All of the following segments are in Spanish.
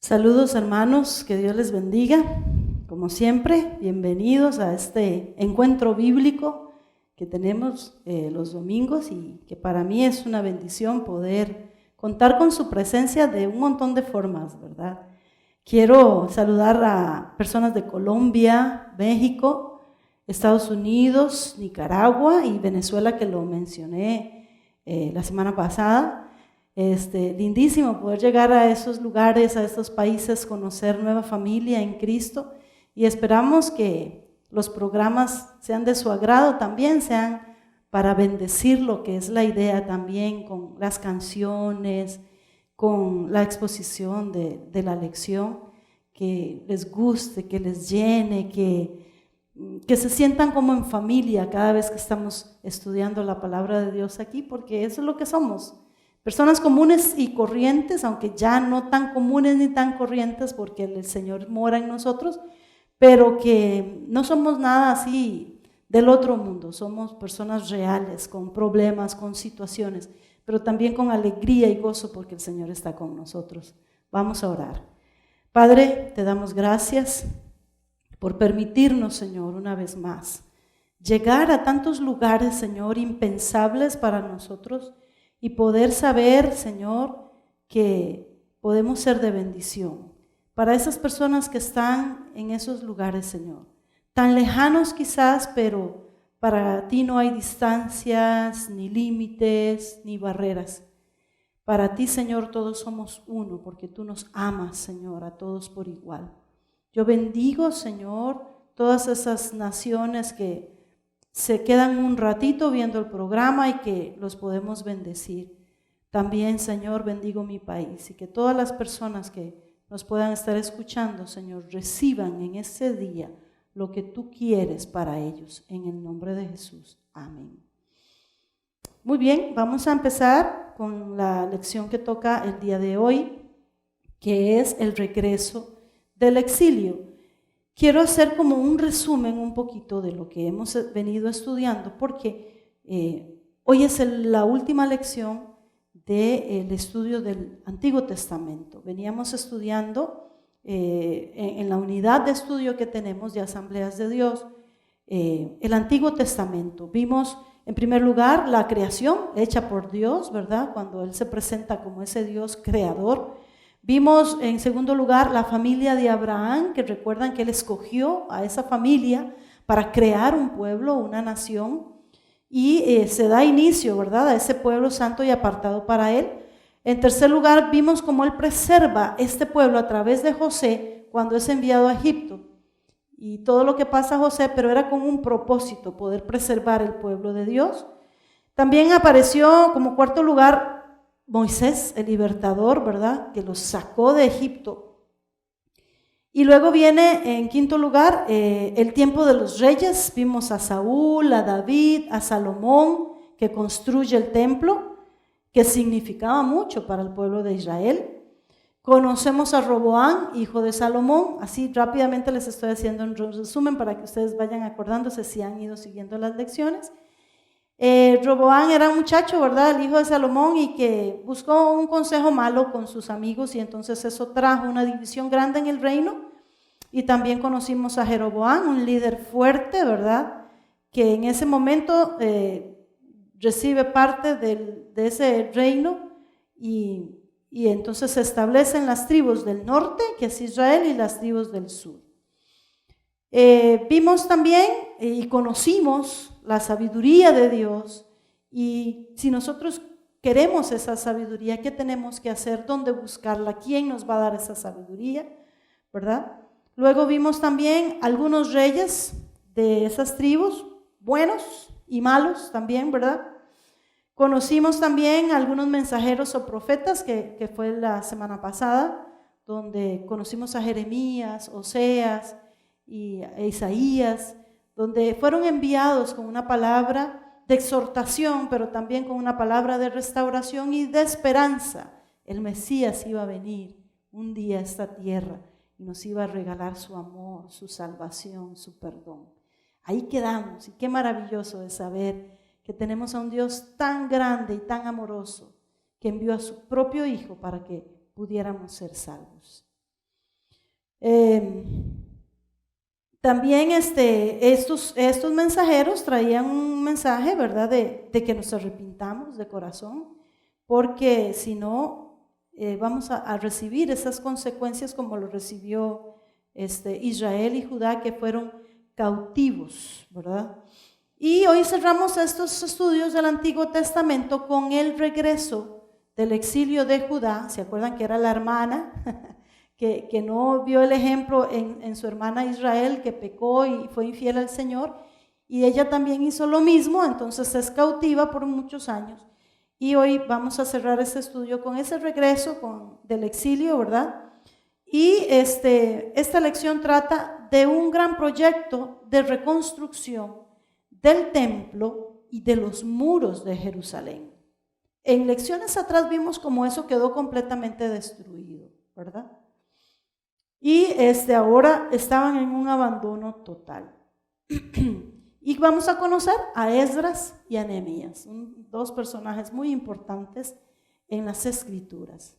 Saludos hermanos, que Dios les bendiga. Como siempre, bienvenidos a este encuentro bíblico que tenemos los domingos y que para mí es una bendición poder contar con su presencia de un montón de formas, ¿verdad? Quiero saludar a personas de Colombia, México, Estados Unidos, Nicaragua y Venezuela, que lo mencioné la semana pasada. Lindísimo poder llegar a esos lugares, a estos países, conocer nueva familia en Cristo, y esperamos que los programas sean de su agrado también, sean para bendecir lo que es la idea también, con las canciones, con la exposición de la lección, que les guste, que les llene, que se sientan como en familia cada vez que estamos estudiando la palabra de Dios aquí, porque eso es lo que somos. Personas comunes y corrientes, aunque ya no tan comunes ni tan corrientes porque el Señor mora en nosotros, pero que no somos nada así del otro mundo, somos personas reales, con problemas, con situaciones, pero también con alegría y gozo porque el Señor está con nosotros. Vamos a orar. Padre, te damos gracias por permitirnos, Señor, una vez más, llegar a tantos lugares, Señor, impensables para nosotros, y poder saber, Señor, que podemos ser de bendición para esas personas que están en esos lugares, Señor, tan lejanos quizás, pero para ti no hay distancias, ni límites, ni barreras. Para ti, Señor, todos somos uno, porque tú nos amas, Señor, a todos por igual. Yo bendigo, Señor, todas esas naciones que se quedan un ratito viendo el programa y que los podemos bendecir. También, Señor, bendigo mi país y que todas las personas que nos puedan estar escuchando, Señor, reciban en ese día lo que tú quieres para ellos. En el nombre de Jesús. Amén. Muy bien, vamos a empezar con la lección que toca el día de hoy, que es el regreso del exilio. Quiero hacer como un resumen un poquito de lo que hemos venido estudiando, porque hoy es la última lección del estudio del Antiguo Testamento. Veníamos estudiando en la unidad de estudio que tenemos de Asambleas de Dios, el Antiguo Testamento. Vimos en primer lugar la creación hecha por Dios, ¿verdad? Cuando Él se presenta como ese Dios creador. Vimos en segundo lugar la familia de Abraham, que recuerdan que él escogió a esa familia para crear un pueblo, una nación, y se da inicio, ¿verdad?, a ese pueblo santo y apartado para él. En tercer lugar vimos cómo él preserva este pueblo a través de José cuando es enviado a Egipto, y todo lo que pasa a José, pero era con un propósito, poder preservar el pueblo de Dios. También apareció como cuarto lugar Moisés, el libertador, ¿verdad?, que los sacó de Egipto. Y luego viene en quinto lugar el tiempo de los reyes. Vimos a Saúl, a David, a Salomón, que construye el templo, que significaba mucho para el pueblo de Israel. Conocemos a Roboam, hijo de Salomón. Así rápidamente les estoy haciendo un resumen para que ustedes vayan acordándose si han ido siguiendo las lecciones. Roboam era un muchacho, ¿verdad?, el hijo de Salomón, y que buscó un consejo malo con sus amigos, y entonces eso trajo una división grande en el reino. Y también conocimos a Jeroboam, un líder fuerte, ¿verdad?, que en ese momento recibe parte de ese reino, y entonces se establecen las tribus del norte, que es Israel, y las tribus del sur. Vimos también y conocimos la sabiduría de Dios, y si nosotros queremos esa sabiduría, ¿qué tenemos que hacer? ¿Dónde buscarla? ¿Quién nos va a dar esa sabiduría? ¿Verdad? Luego vimos también algunos reyes de esas tribus, buenos y malos también, ¿verdad? Conocimos también algunos mensajeros o profetas, que fue la semana pasada, donde conocimos a Jeremías, Oseas y a Isaías, donde fueron enviados con una palabra de exhortación, pero también con una palabra de restauración y de esperanza. El Mesías iba a venir un día a esta tierra y nos iba a regalar su amor, su salvación, su perdón. Ahí quedamos, y qué maravilloso es saber que tenemos a un Dios tan grande y tan amoroso, que envió a su propio Hijo para que pudiéramos ser salvos. También estos mensajeros traían un mensaje, ¿verdad?, de que nos arrepintamos de corazón, porque si no, vamos a recibir esas consecuencias como lo recibió Israel y Judá, que fueron cautivos, ¿verdad? Y hoy cerramos estos estudios del Antiguo Testamento con el regreso del exilio de Judá. ¿Se acuerdan que era la hermana que no vio el ejemplo en su hermana Israel, que pecó y fue infiel al Señor? Y ella también hizo lo mismo, entonces es cautiva por muchos años. Y hoy vamos a cerrar este estudio con ese regreso del exilio, ¿verdad? Y esta lección trata de un gran proyecto de reconstrucción del templo y de los muros de Jerusalén. En lecciones atrás vimos cómo eso quedó completamente destruido, ¿verdad? Y ahora estaban en un abandono total. Y vamos a conocer a Esdras y a Nehemías, dos personajes muy importantes en las Escrituras.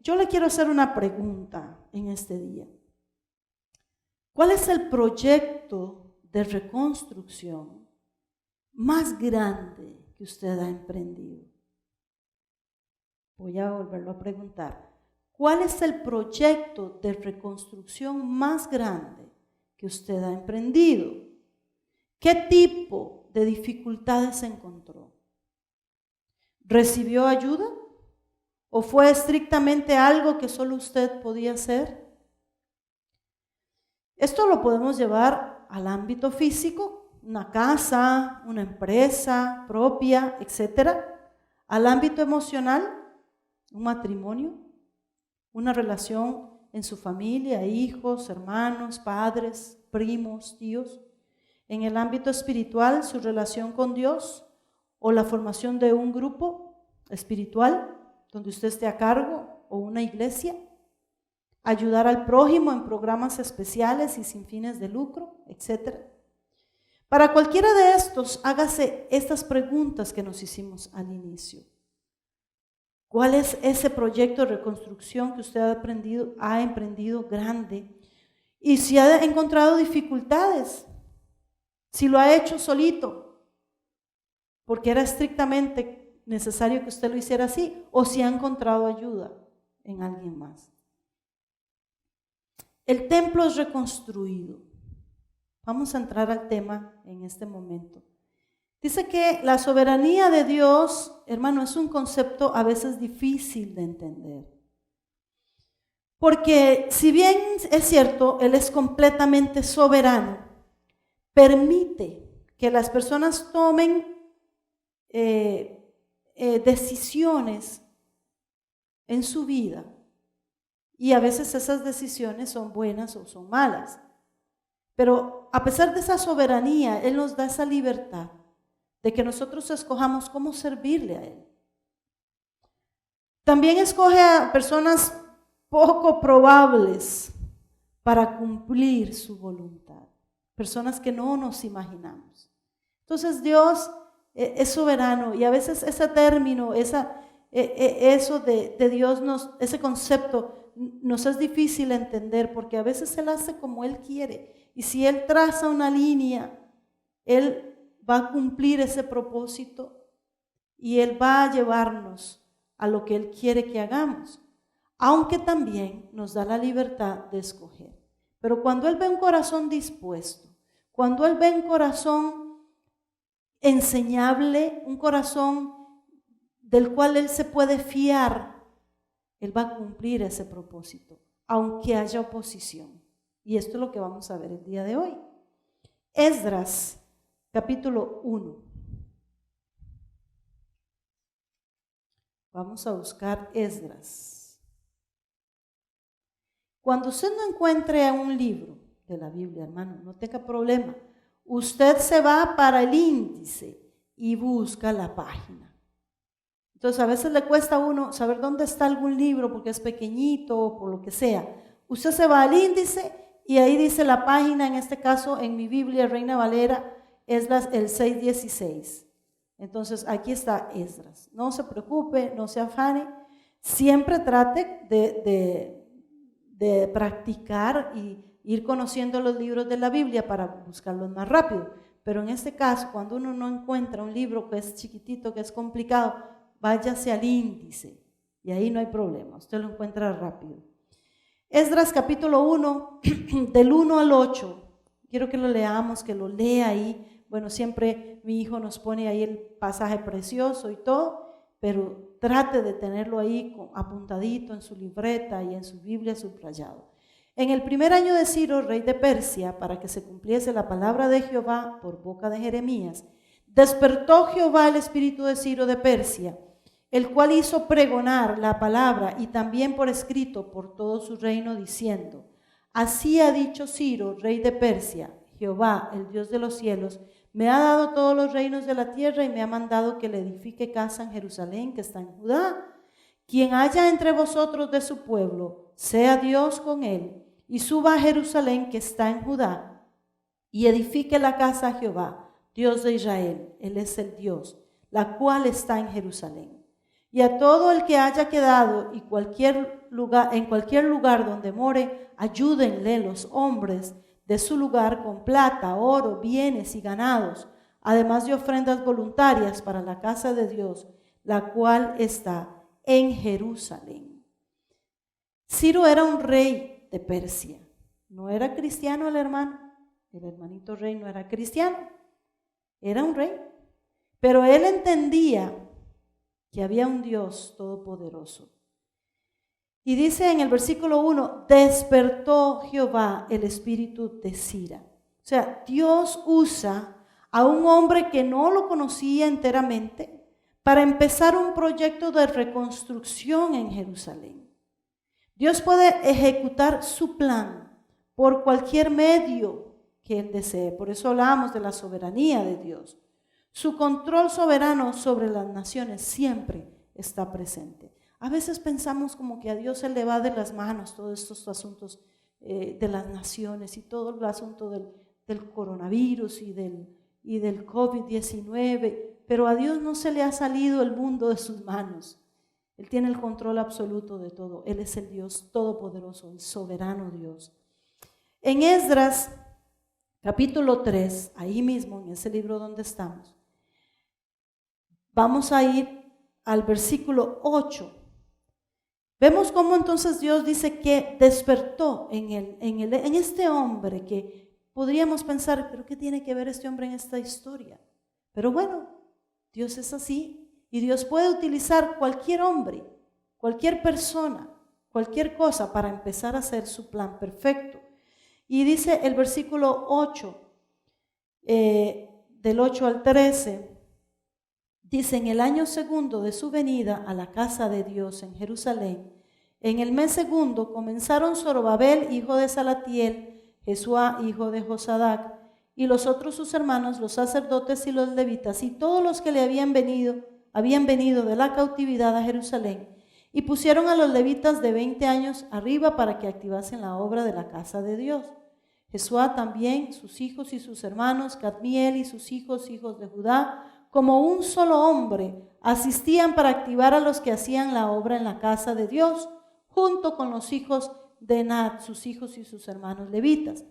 Yo le quiero hacer una pregunta en este día. ¿Cuál es el proyecto de reconstrucción más grande que usted ha emprendido? Voy a volverlo a preguntar. ¿Cuál es el proyecto de reconstrucción más grande que usted ha emprendido? ¿Qué tipo de dificultades encontró? ¿Recibió ayuda? ¿O fue estrictamente algo que solo usted podía hacer? Esto lo podemos llevar al ámbito físico, una casa, una empresa propia, etcétera. Al ámbito emocional, un matrimonio, una relación en su familia, hijos, hermanos, padres, primos, tíos. En el ámbito espiritual, su relación con Dios o la formación de un grupo espiritual donde usted esté a cargo o una iglesia. Ayudar al prójimo en programas especiales y sin fines de lucro, etc. Para cualquiera de estos, hágase estas preguntas que nos hicimos al inicio. ¿Cuál es ese proyecto de reconstrucción que usted ha emprendido grande? Y si ha encontrado dificultades, si lo ha hecho solito, porque era estrictamente necesario que usted lo hiciera así, o si ha encontrado ayuda en alguien más. El templo es reconstruido. Vamos a entrar al tema en este momento. Dice que la soberanía de Dios, hermano, es un concepto a veces difícil de entender. Porque si bien es cierto, Él es completamente soberano, permite que las personas tomen decisiones en su vida. Y a veces esas decisiones son buenas o son malas. Pero a pesar de esa soberanía, Él nos da esa libertad de que nosotros escojamos cómo servirle a Él. También escoge a personas poco probables para cumplir su voluntad. Personas que no nos imaginamos. Entonces Dios es soberano y a veces ese término, eso de Dios, ese concepto nos es difícil entender porque a veces Él hace como Él quiere. Y si Él traza una línea, Él va a cumplir ese propósito y Él va a llevarnos a lo que Él quiere que hagamos, aunque también nos da la libertad de escoger. Pero cuando Él ve un corazón dispuesto, cuando Él ve un corazón enseñable, un corazón del cual Él se puede fiar, Él va a cumplir ese propósito, aunque haya oposición. Y esto es lo que vamos a ver el día de hoy. Esdras, capítulo 1. Vamos a buscar Esdras. Cuando usted no encuentre un libro de la Biblia, hermano, no tenga problema. Usted se va para el índice y busca la página. Entonces a veces le cuesta a uno saber dónde está algún libro porque es pequeñito o por lo que sea. Usted se va al índice y ahí dice la página, en este caso en mi Biblia Reina Valera, Esdras el 6:16. Entonces aquí está Esdras. No se preocupe, no se afane. Siempre trate de de practicar y ir conociendo los libros de la Biblia para buscarlos más rápido. Pero en este caso, cuando uno no encuentra un libro que es chiquitito, que es complicado, váyase al índice y ahí no hay problema, usted lo encuentra rápido. Esdras capítulo 1, del 1 al 8, quiero que lo leamos, que lo lea ahí. Bueno, siempre mi hijo nos pone ahí el pasaje precioso y todo, pero trate de tenerlo ahí apuntadito en su libreta y en su Biblia subrayado. En el primer año de Ciro, rey de Persia, para que se cumpliese la palabra de Jehová por boca de Jeremías, despertó Jehová el espíritu de Ciro de Persia, el cual hizo pregonar la palabra y también por escrito por todo su reino, diciendo: así ha dicho Ciro, rey de Persia, Jehová, el Dios de los cielos, me ha dado todos los reinos de la tierra y me ha mandado que le edifique casa en Jerusalén, que está en Judá. Quien haya entre vosotros de su pueblo, sea Dios con él, y suba a Jerusalén, que está en Judá, y edifique la casa a Jehová, Dios de Israel. Él es el Dios, la cual está en Jerusalén. Y a todo el que haya quedado y en cualquier lugar donde more, ayúdenle los hombres de su lugar con plata, oro, bienes y ganados, además de ofrendas voluntarias para la casa de Dios, la cual está en Jerusalén. Ciro era un rey de Persia. No era cristiano el hermano, el hermanito rey no era cristiano, era un rey. Pero él entendía que había un Dios todopoderoso. Y dice en el versículo 1, despertó Jehová el espíritu de Ciro. O sea, Dios usa a un hombre que no lo conocía enteramente para empezar un proyecto de reconstrucción en Jerusalén. Dios puede ejecutar su plan por cualquier medio que Él desee. Por eso hablamos de la soberanía de Dios. Su control soberano sobre las naciones siempre está presente. A veces pensamos como que a Dios se le va de las manos todos estos asuntos de las naciones y todo el asunto del coronavirus y del COVID-19, pero a Dios no se le ha salido el mundo de sus manos. Él tiene el control absoluto de todo. Él es el Dios todopoderoso, el soberano Dios. En Esdras, capítulo 3, ahí mismo, en ese libro donde estamos, vamos a ir al versículo 8. Vemos cómo entonces Dios dice que despertó en este hombre, que podríamos pensar, ¿pero qué tiene que ver este hombre en esta historia? Pero bueno, Dios es así y Dios puede utilizar cualquier hombre, cualquier persona, cualquier cosa para empezar a hacer su plan perfecto. Y dice el versículo 8, del 8 al 13, dice: en el año segundo de su venida a la casa de Dios en Jerusalén, en el mes segundo comenzaron Zorobabel, hijo de Salatiel, Jesuá, hijo de Josadac, y los otros sus hermanos, los sacerdotes y los levitas, y todos los que le habían venido de la cautividad a Jerusalén, y pusieron a los levitas de 20 años arriba para que activasen la obra de la casa de Dios. Jesuá también, sus hijos y sus hermanos, Cadmiel y sus hijos, hijos de Judá, como un solo hombre, asistían para activar a los que hacían la obra en la casa de Dios, junto con los hijos de Nat, sus hijos y sus hermanos levitas.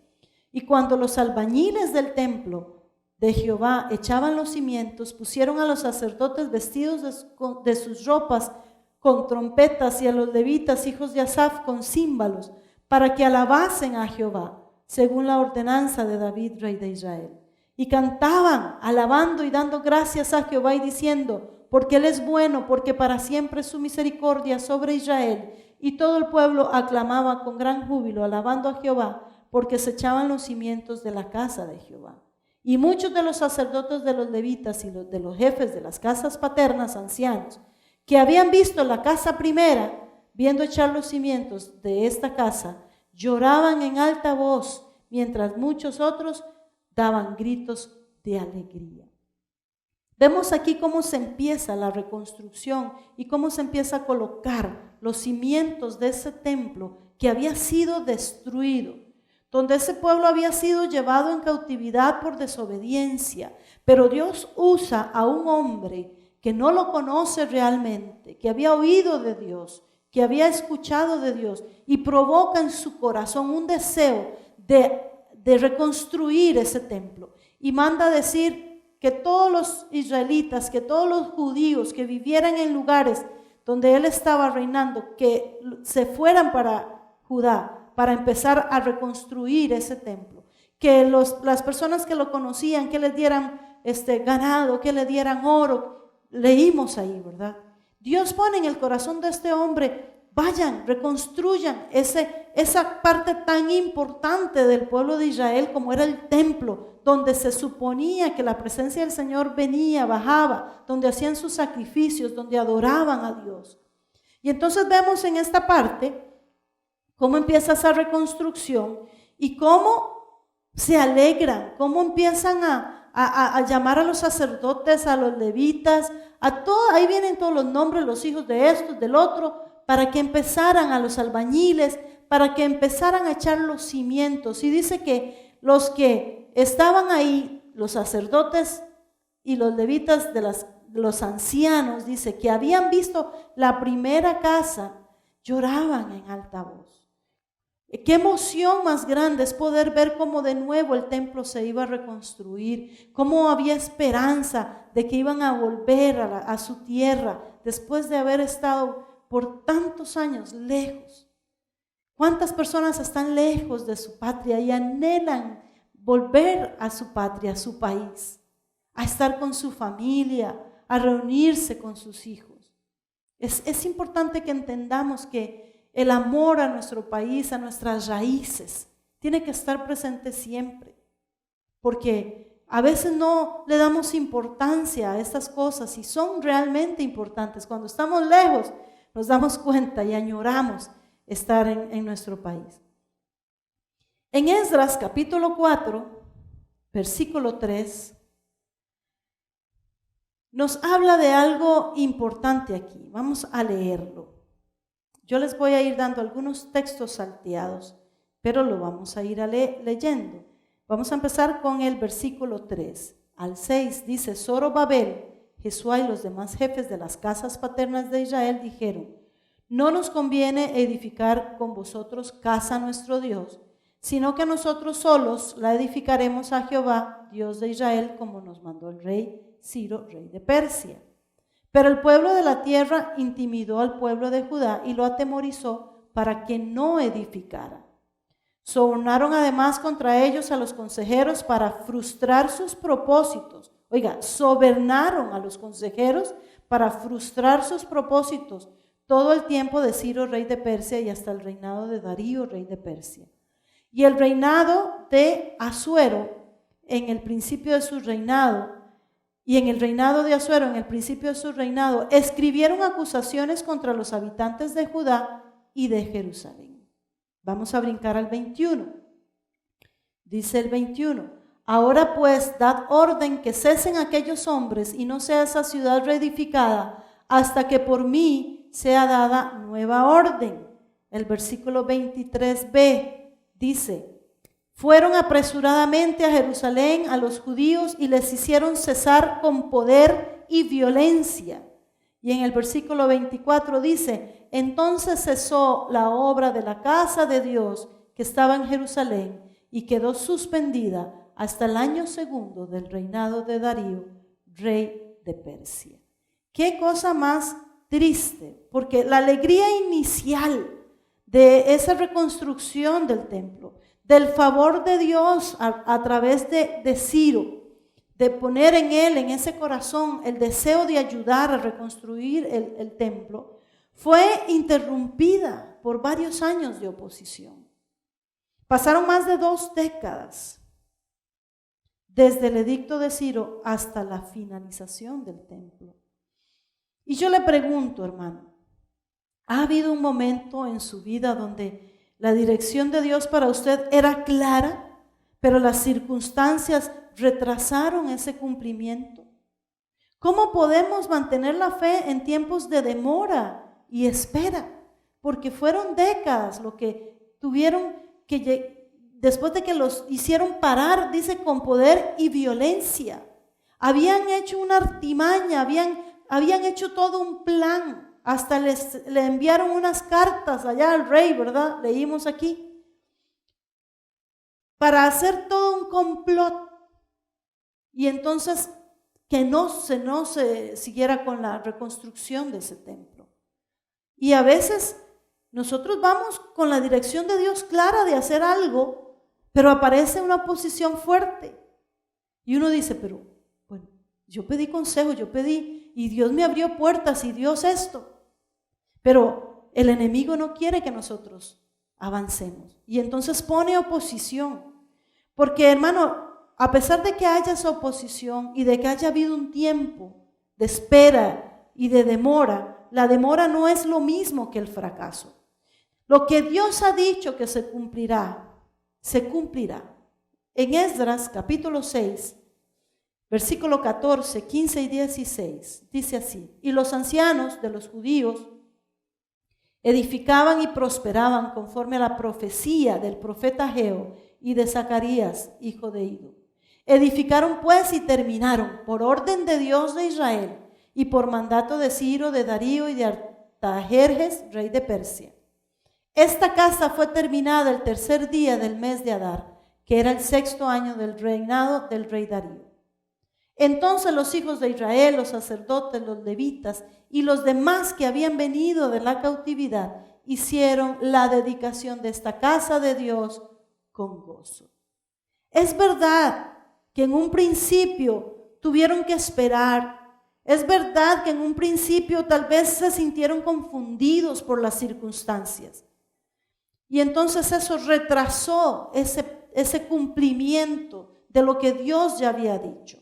Y cuando los albañiles del templo de Jehová echaban los cimientos, pusieron a los sacerdotes vestidos de sus ropas con trompetas, y a los levitas, hijos de Asaf, con címbalos, para que alabasen a Jehová, según la ordenanza de David, rey de Israel. Y cantaban, alabando y dando gracias a Jehová y diciendo: porque Él es bueno, porque para siempre es su misericordia sobre Israel. Y todo el pueblo aclamaba con gran júbilo, alabando a Jehová, porque se echaban los cimientos de la casa de Jehová. Y muchos de los sacerdotes de los levitas y de los jefes de las casas paternas, ancianos, que habían visto la casa primera, viendo echar los cimientos de esta casa, lloraban en alta voz, mientras muchos otros daban gritos de alegría. Vemos aquí cómo se empieza la reconstrucción y cómo se empieza a colocar los cimientos de ese templo que había sido destruido, donde ese pueblo había sido llevado en cautividad por desobediencia. Pero Dios usa a un hombre que no lo conoce realmente, que había oído de Dios, que había escuchado de Dios y provoca en su corazón un deseo de reconstruir ese templo. Y manda a decir que todos los israelitas, que todos los judíos que vivieran en lugares donde él estaba reinando, que se fueran para Judá para empezar a reconstruir ese templo. Que las personas que lo conocían, que les dieran ganado, que le dieran oro. Leímos ahí, ¿verdad? Dios pone en el corazón de este hombre, vayan, reconstruyan esa parte tan importante del pueblo de Israel como era el templo, donde se suponía que la presencia del Señor venía, bajaba, donde hacían sus sacrificios, donde adoraban a Dios. Y entonces vemos en esta parte cómo empieza esa reconstrucción y cómo se alegran, cómo empiezan a llamar a los sacerdotes, a los levitas, ahí vienen todos los nombres, los hijos de estos, del otro, para que empezaran, a los albañiles, para que empezaran a echar los cimientos. Y dice que los que estaban ahí, los sacerdotes y los levitas de los ancianos, dice que habían visto la primera casa, lloraban en alta voz. Qué emoción más grande es poder ver cómo de nuevo el templo se iba a reconstruir, cómo había esperanza de que iban a volver a su tierra después de haber estado por tantos años lejos. ¿Cuántas personas están lejos de su patria y anhelan volver a su patria, a su país, a estar con su familia, a reunirse con sus hijos? Es importante que entendamos que el amor a nuestro país, a nuestras raíces, tiene que estar presente siempre, porque a veces no le damos importancia a estas cosas y son realmente importantes. Cuando estamos lejos nos damos cuenta y añoramos estar en nuestro país. En Esdras capítulo 4, versículo 3, nos habla de algo importante aquí. Vamos a leerlo. Yo les voy a ir dando algunos textos salteados, pero lo vamos a ir leyendo. Vamos a empezar con el versículo 3 al 6. Dice: Zorobabel, Jesuá y los demás jefes de las casas paternas de Israel dijeron: no nos conviene edificar con vosotros casa a nuestro Dios, sino que nosotros solos la edificaremos a Jehová, Dios de Israel, como nos mandó el rey Ciro, rey de Persia. Pero el pueblo de la tierra intimidó al pueblo de Judá y lo atemorizó para que no edificara. Sobornaron además contra ellos a los consejeros para frustrar sus propósitos. Oiga, sobornaron a los consejeros para frustrar sus propósitos todo el tiempo de Ciro, rey de Persia, y hasta el reinado de Darío, rey de Persia. Y el reinado de Asuero, en el principio de su reinado, y en el reinado de Asuero, en el principio de su reinado, escribieron acusaciones contra los habitantes de Judá y de Jerusalén. Vamos a brincar al 21. Dice el 21: ahora pues, dad orden que cesen aquellos hombres y no sea esa ciudad reedificada hasta que por mí sea dada nueva orden. El versículo 23b dice: fueron apresuradamente a Jerusalén a los judíos y les hicieron cesar con poder y violencia. Y en el versículo 24 dice: entonces cesó la obra de la casa de Dios que estaba en Jerusalén y quedó suspendida hasta el año segundo del reinado de Darío, rey de Persia. Qué cosa más triste, porque la alegría inicial de esa reconstrucción del templo, del favor de Dios a través de Ciro, de poner en él, en ese corazón, el deseo de ayudar a reconstruir el templo, fue interrumpida por varios años de oposición. Pasaron más de 2 décadas desde el edicto de Ciro hasta la finalización del templo. Y yo le pregunto, hermano, ¿ha habido un momento en su vida donde la dirección de Dios para usted era clara, pero las circunstancias retrasaron ese cumplimiento? ¿Cómo podemos mantener la fe en tiempos de demora y espera? Porque fueron décadas lo que tuvieron que, después de que los hicieron parar, dice, con poder y violencia. Habían hecho una artimaña, habían hecho todo un plan hasta le enviaron unas cartas allá al rey, ¿verdad? Leímos aquí, para hacer todo un complot y entonces que no se siguiera con la reconstrucción de ese templo. Y a veces nosotros vamos con la dirección de Dios clara de hacer algo, pero aparece una oposición fuerte. Y uno dice, pero bueno, yo pedí consejo, yo pedí, y Dios me abrió puertas, y Dios esto. Pero el enemigo no quiere que nosotros avancemos. Y entonces pone oposición. Porque, hermano, a pesar de que haya esa oposición y de que haya habido un tiempo de espera y de demora, la demora no es lo mismo que el fracaso. Lo que Dios ha dicho que se cumplirá, se cumplirá. En Esdras capítulo 6, versículo 14, 15 y 16, dice así: y los ancianos de los judíos edificaban y prosperaban conforme a la profecía del profeta Ageo y de Zacarías, hijo de Ido. Edificaron pues y terminaron por orden de Dios de Israel y por mandato de Ciro, de Darío y de Artajerjes, rey de Persia. Esta casa fue terminada el tercer día del mes de Adar, que era el 6º año del reinado del rey Darío. Entonces los hijos de Israel, los sacerdotes, los levitas y los demás que habían venido de la cautividad, hicieron la dedicación de esta casa de Dios con gozo. Es verdad que en un principio tuvieron que esperar. Es verdad que en un principio tal vez se sintieron confundidos por las circunstancias. Y entonces eso retrasó ese cumplimiento de lo que Dios ya había dicho.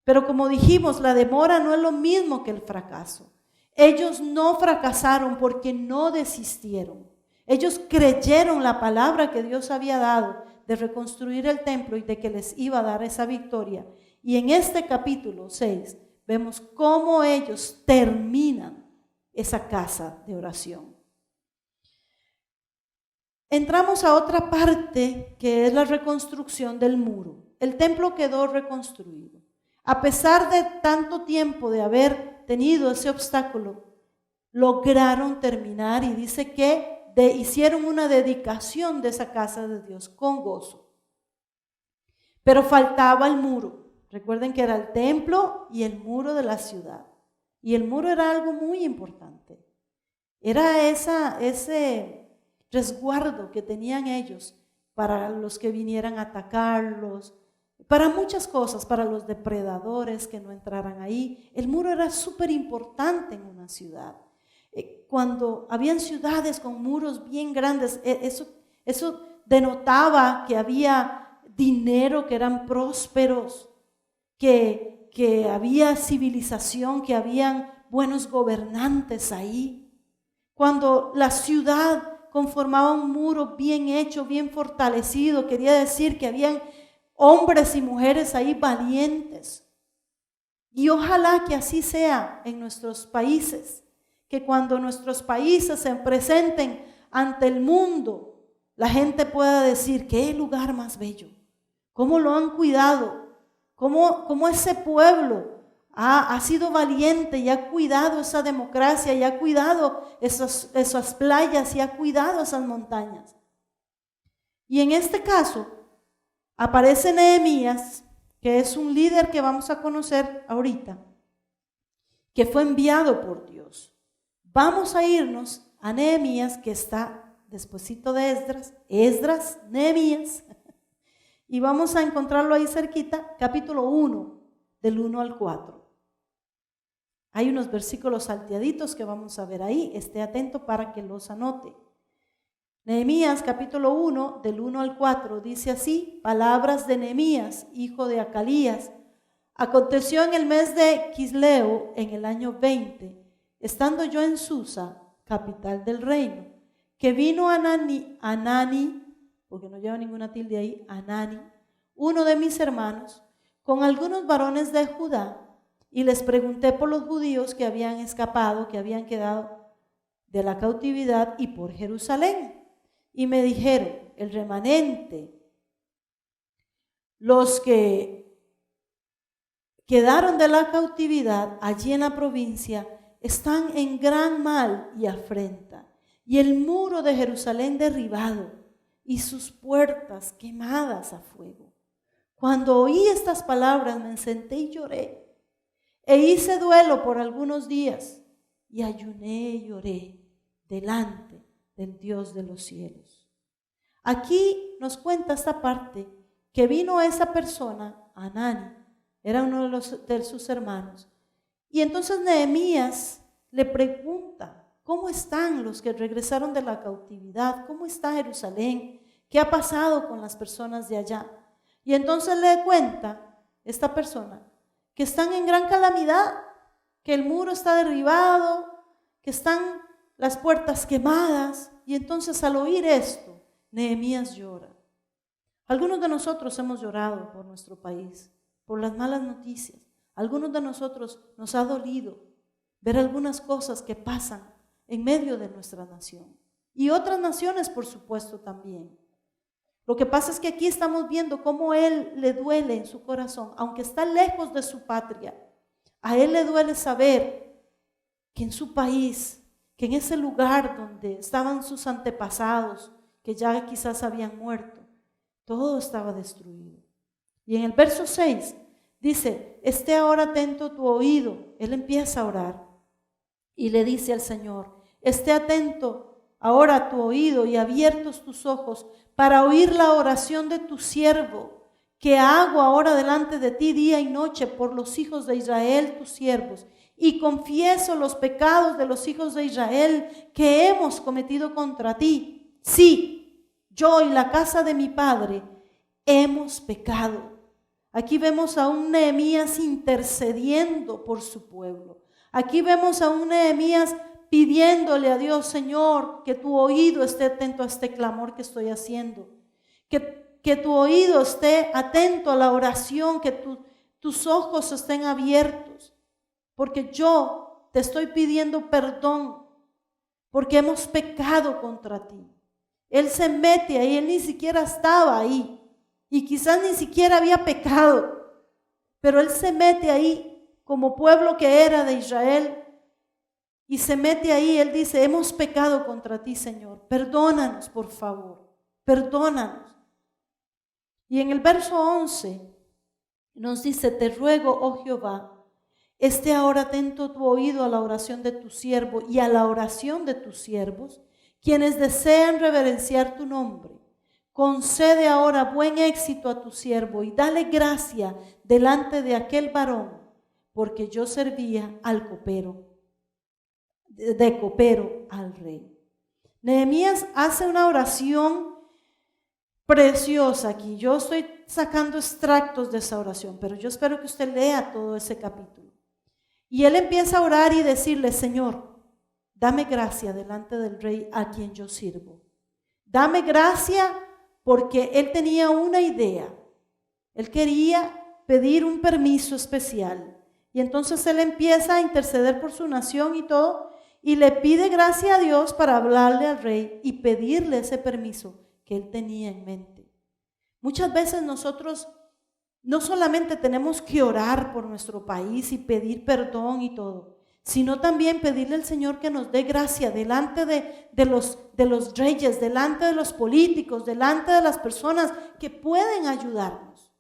Pero como dijimos, la demora no es lo mismo que el fracaso. Ellos no fracasaron porque no desistieron. Ellos creyeron la palabra que Dios había dado de reconstruir el templo y de que les iba a dar esa victoria. Y en este capítulo 6 vemos cómo ellos terminan esa casa de oración. Entramos a otra parte que es la reconstrucción del muro. El templo quedó reconstruido. A pesar de tanto tiempo de haber tenido ese obstáculo, lograron terminar y dice que hicieron una dedicación de esa casa de Dios con gozo. Pero faltaba el muro. Recuerden que era el templo y el muro de la ciudad. Y el muro era algo muy importante. Era ese resguardo que tenían ellos para los que vinieran a atacarlos, para muchas cosas, para los depredadores que no entraran ahí. El muro era súper importante en una ciudad. Cuando habían ciudades con muros bien grandes, eso denotaba que había dinero, que eran prósperos, que había civilización, que habían buenos gobernantes ahí. Cuando la ciudad conformaba un muro bien hecho, bien fortalecido, quería decir que habían hombres y mujeres ahí valientes. Y ojalá que así sea en nuestros países, que cuando nuestros países se presenten ante el mundo, la gente pueda decir: qué lugar más bello, cómo lo han cuidado, cómo ese pueblo ha sido valiente y ha cuidado esa democracia y ha cuidado esas playas y ha cuidado esas montañas. Y en este caso aparece Nehemías, que es un líder que vamos a conocer ahorita, que fue enviado por Dios. Vamos a irnos a Nehemías, que está despuesito de Esdras, Nehemías, y vamos a encontrarlo ahí cerquita, capítulo 1, del 1 al 4. Hay unos versículos salteaditos que vamos a ver ahí, esté atento para que los anote. Nehemías capítulo 1, del 1 al 4, dice así: palabras de Nehemías, hijo de Acalías. Aconteció en el mes de Quisleo, en el año 20, estando yo en Susa, capital del reino, que vino Anani, porque no lleva ninguna tilde ahí, Anani, uno de mis hermanos, con algunos varones de Judá, y les pregunté por los judíos que habían escapado, que habían quedado de la cautividad y por Jerusalén. Y me dijeron: el remanente, los que quedaron de la cautividad allí en la provincia, están en gran mal y afrenta, y el muro de Jerusalén derribado, y sus puertas quemadas a fuego. Cuando oí estas palabras me senté y lloré, e hice duelo por algunos días, y ayuné y lloré delante del Dios de los cielos. Aquí nos cuenta esta parte, que vino esa persona, Hanani, era uno de sus hermanos, y entonces Nehemías le pregunta, ¿cómo están los que regresaron de la cautividad? ¿Cómo está Jerusalén? ¿Qué ha pasado con las personas de allá? Y entonces le cuenta esta persona que están en gran calamidad, que el muro está derribado, que están las puertas quemadas. Y entonces al oír esto, Nehemías llora. Algunos de nosotros hemos llorado por nuestro país, por las malas noticias. Algunos de nosotros nos ha dolido ver algunas cosas que pasan en medio de nuestra nación. Y otras naciones, por supuesto, también. Lo que pasa es que aquí estamos viendo cómo él le duele en su corazón, aunque está lejos de su patria. A él le duele saber que en su país, que en ese lugar donde estaban sus antepasados, que ya quizás habían muerto, todo estaba destruido. Y en el verso 6 dice, esté ahora atento tu oído. Él empieza a orar y le dice al Señor, esté atento ahora tu oído y abiertos tus ojos para oír la oración de tu siervo, que hago ahora delante de ti día y noche por los hijos de Israel, tus siervos, y confieso los pecados de los hijos de Israel que hemos cometido contra ti. Sí, yo y la casa de mi padre hemos pecado. Aquí vemos a un Nehemías intercediendo por su pueblo. Aquí vemos a un Nehemías pidiéndole a Dios, Señor, que tu oído esté atento a este clamor que estoy haciendo. Que tu oído esté atento a la oración, que tus ojos estén abiertos. Porque yo te estoy pidiendo perdón, porque hemos pecado contra ti. Él se mete ahí, él ni siquiera estaba ahí. Y quizás ni siquiera había pecado. Pero él se mete ahí como pueblo que era de Israel. Y se mete ahí, él dice, hemos pecado contra ti, Señor. Perdónanos, por favor. Perdónanos. Y en el verso 11 nos dice, te ruego, oh Jehová, esté ahora atento tu oído a la oración de tu siervo y a la oración de tus siervos, quienes desean reverenciar tu nombre. Concede ahora buen éxito a tu siervo y dale gracia delante de aquel varón, porque yo servía al copero, de copero al rey. Nehemías hace una oración preciosa aquí. Yo estoy sacando extractos de esa oración, pero yo espero que usted lea todo ese capítulo. Y él empieza a orar y decirle, Señor, dame gracia delante del rey a quien yo sirvo. Dame gracia porque él tenía una idea. Él quería pedir un permiso especial. Y entonces él empieza a interceder por su nación y todo, y le pide gracia a Dios para hablarle al rey y pedirle ese permiso que él tenía en mente. Muchas veces nosotros no solamente tenemos que orar por nuestro país y pedir perdón y todo, sino también pedirle al Señor que nos dé gracia delante de los reyes, delante de los políticos, delante de las personas que pueden ayudarnos.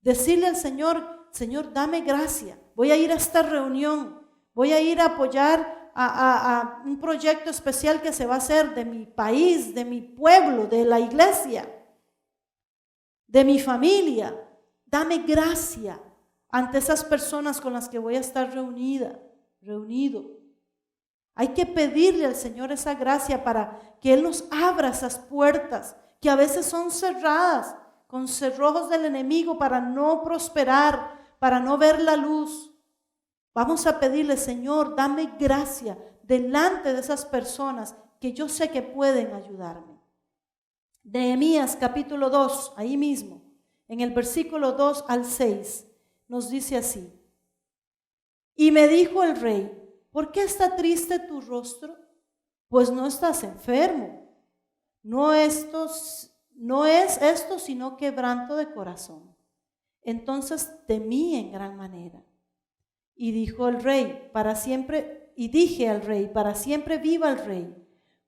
Decirle al Señor, Señor, dame gracia, voy a ir a esta reunión, voy a ir a apoyar a un proyecto especial que se va a hacer de mi país, de mi pueblo, de la iglesia, de mi familia. Dame gracia ante esas personas con las que voy a estar reunido. Hay que pedirle al Señor esa gracia para que Él nos abra esas puertas que a veces son cerradas con cerrojos del enemigo para no prosperar, para no ver la luz. Vamos a pedirle, Señor, dame gracia delante de esas personas que yo sé que pueden ayudarme. Nehemías capítulo 2, ahí mismo, en el versículo 2 al 6, nos dice así. Y me dijo el rey, ¿por qué está triste tu rostro? Pues no estás enfermo. No es esto sino quebranto de corazón. Entonces temí en gran manera. Y dijo el rey, para siempre y dije al rey, para siempre viva el rey,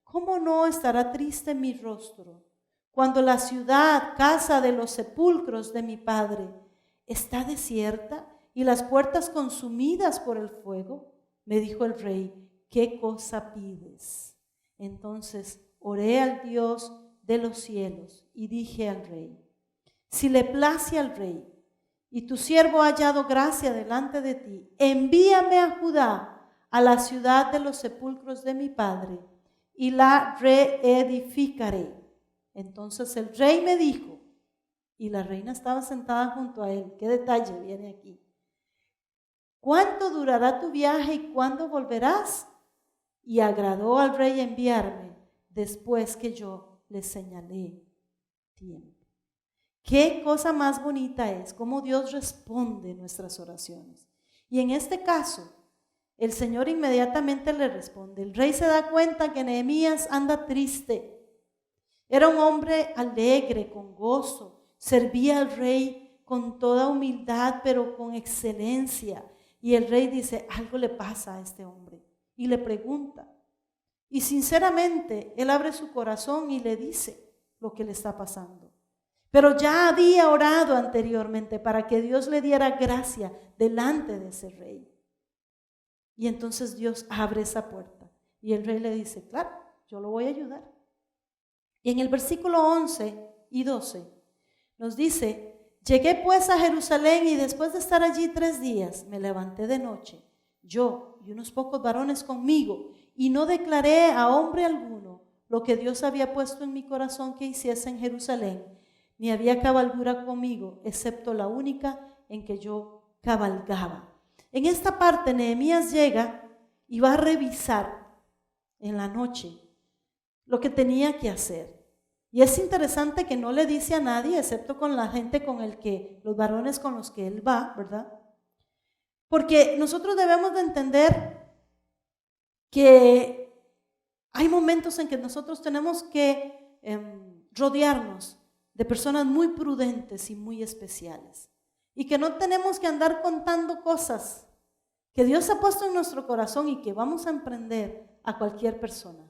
¿cómo no estará triste mi rostro cuando la ciudad, casa de los sepulcros de mi padre, está desierta y las puertas consumidas por el fuego? Me dijo el rey, ¿qué cosa pides? Entonces oré al Dios de los cielos y dije al rey, si le place al rey y tu siervo ha hallado gracia delante de ti, envíame a Judá, a la ciudad de los sepulcros de mi padre, y la reedificaré. Entonces el rey me dijo, y la reina estaba sentada junto a él, qué detalle viene aquí, ¿cuánto durará tu viaje y cuándo volverás? Y agradó al rey enviarme después que yo le señalé tiempo. Qué cosa más bonita es cómo Dios responde nuestras oraciones. Y en este caso, el Señor inmediatamente le responde. El rey se da cuenta que Nehemías anda triste. Era un hombre alegre, con gozo. Servía al rey con toda humildad, pero con excelencia. Y el rey dice, algo le pasa a este hombre. Y le pregunta. Y sinceramente, él abre su corazón y le dice lo que le está pasando. Pero ya había orado anteriormente para que Dios le diera gracia delante de ese rey. Y entonces Dios abre esa puerta. Y el rey le dice, claro, yo lo voy a ayudar. Y en el versículo 11 y 12 nos dice, llegué pues a Jerusalén y después de estar allí 3 días, me levanté de noche, yo y unos pocos varones conmigo, y no declaré a hombre alguno lo que Dios había puesto en mi corazón que hiciese en Jerusalén, ni había cabalgura conmigo, excepto la única en que yo cabalgaba. En esta parte Nehemías llega y va a revisar en la noche lo que tenía que hacer. Y es interesante que no le dice a nadie, excepto con la gente los varones con los que él va, ¿verdad? Porque nosotros debemos de entender que hay momentos en que nosotros tenemos que rodearnos de personas muy prudentes y muy especiales. Y que no tenemos que andar contando cosas que Dios ha puesto en nuestro corazón y que vamos a emprender a cualquier persona.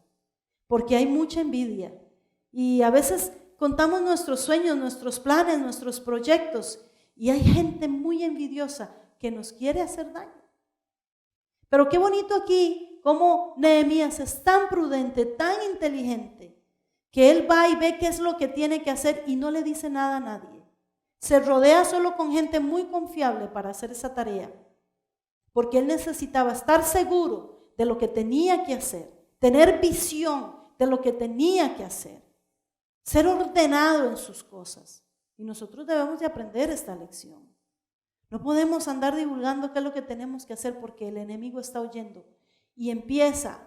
Porque hay mucha envidia. Y a veces contamos nuestros sueños, nuestros planes, nuestros proyectos. Y hay gente muy envidiosa que nos quiere hacer daño. Pero qué bonito aquí, cómo Nehemías es tan prudente, tan inteligente, que él va y ve qué es lo que tiene que hacer y no le dice nada a nadie. Se rodea solo con gente muy confiable para hacer esa tarea, porque él necesitaba estar seguro de lo que tenía que hacer, tener visión de lo que tenía que hacer, ser ordenado en sus cosas. Y nosotros debemos de aprender esta lección. No podemos andar divulgando qué es lo que tenemos que hacer porque el enemigo está oyendo y empieza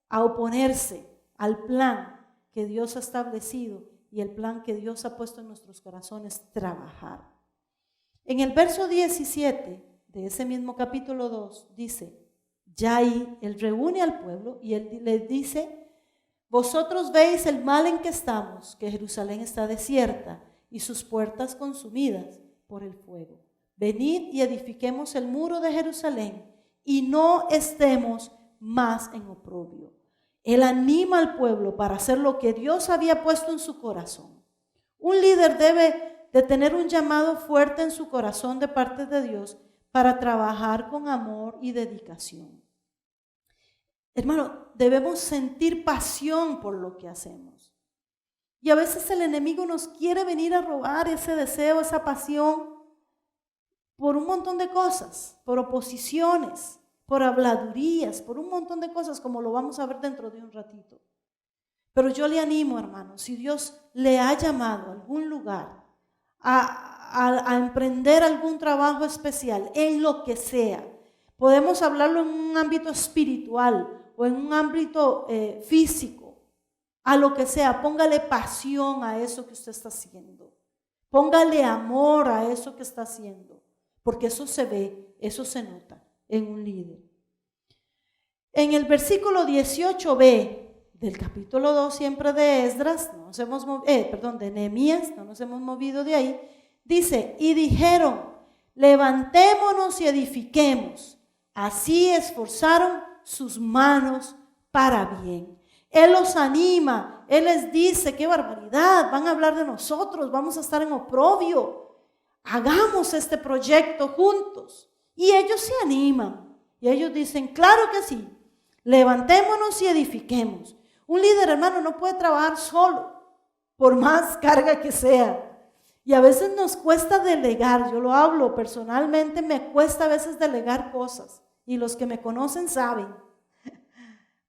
a oponerse al plan que Dios ha establecido y el plan que Dios ha puesto en nuestros corazones, trabajar. En el verso 17 de ese mismo capítulo 2 dice, ya ahí él reúne al pueblo y él les dice, vosotros veis el mal en que estamos, que Jerusalén está desierta y sus puertas consumidas por el fuego. Venid y edifiquemos el muro de Jerusalén y no estemos más en oprobio. Él anima al pueblo para hacer lo que Dios había puesto en su corazón. Un líder debe de tener un llamado fuerte en su corazón de parte de Dios para trabajar con amor y dedicación. Hermano, debemos sentir pasión por lo que hacemos. Y a veces el enemigo nos quiere venir a robar ese deseo, esa pasión, por un montón de cosas, por oposiciones, por habladurías, por un montón de cosas, como lo vamos a ver dentro de un ratito. Pero yo le animo, hermano, si Dios le ha llamado a algún lugar, a emprender algún trabajo especial, en lo que sea, podemos hablarlo en un ámbito espiritual o en un ámbito físico, a lo que sea, póngale pasión a eso que usted está haciendo, póngale amor a eso que está haciendo, porque eso se ve, eso se nota en un líder. En el versículo 18b del capítulo 2 siempre de Esdras, de Nehemías, no nos hemos movido de ahí, dice, y dijeron, levantémonos y edifiquemos. Así esforzaron sus manos para bien. Él los anima, Él les dice, qué barbaridad, van a hablar de nosotros, vamos a estar en oprobio. Hagamos este proyecto juntos. Y ellos se animan. Y ellos dicen, claro que sí, levantémonos y edifiquemos. Un líder, hermano, no puede trabajar solo, por más carga que sea. Y a veces nos cuesta delegar. Yo lo hablo personalmente, me cuesta a veces delegar cosas. Y los que me conocen saben.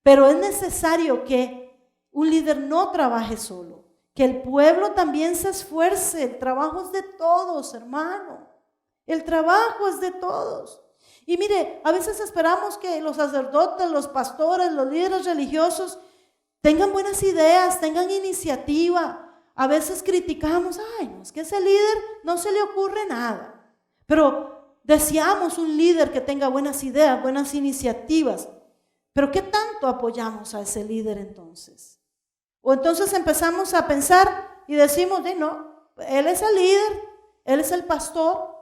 Pero es necesario que un líder no trabaje solo, que el pueblo también se esfuerce. El trabajo es de todos, hermano. El trabajo es de todos. Y mire, a veces esperamos que los sacerdotes, los pastores, los líderes religiosos tengan buenas ideas, tengan iniciativa. A veces criticamos, ay, no, es que ese líder no se le ocurre nada. Pero deseamos un líder que tenga buenas ideas, buenas iniciativas. Pero ¿qué tanto apoyamos a ese líder entonces? O entonces empezamos a pensar y decimos, no, él es el líder, él es el pastor,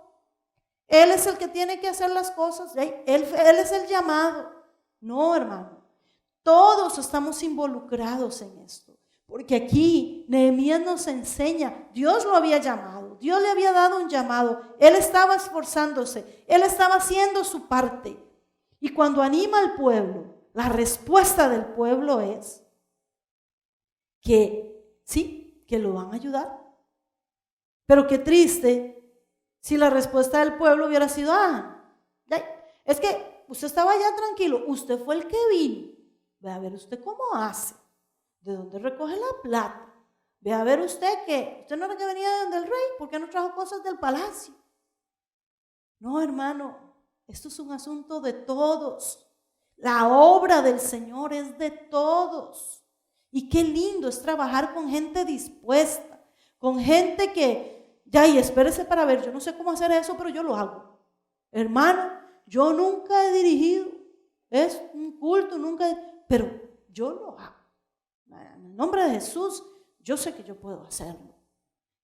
él es el que tiene que hacer las cosas, él es el llamado. No, hermano, todos estamos involucrados en esto. Porque aquí Nehemías nos enseña, Dios lo había llamado, Dios le había dado un llamado, él estaba esforzándose, él estaba haciendo su parte. Y cuando anima al pueblo, la respuesta del pueblo es que sí, que lo van a ayudar. Pero qué triste si la respuesta del pueblo hubiera sido, es que usted estaba ya tranquilo, usted fue el que vino, ve a ver usted cómo hace. ¿De dónde recoge la plata? Ve a ver usted que usted no era que venía de donde el rey, ¿por qué no trajo cosas del palacio? No, hermano, esto es un asunto de todos. La obra del Señor es de todos. Y qué lindo es trabajar con gente dispuesta, con gente que, y espérese para ver, yo no sé cómo hacer eso, pero yo lo hago. Hermano, yo nunca he dirigido, es un culto, pero yo lo hago. En el nombre de Jesús, yo sé que yo puedo hacerlo.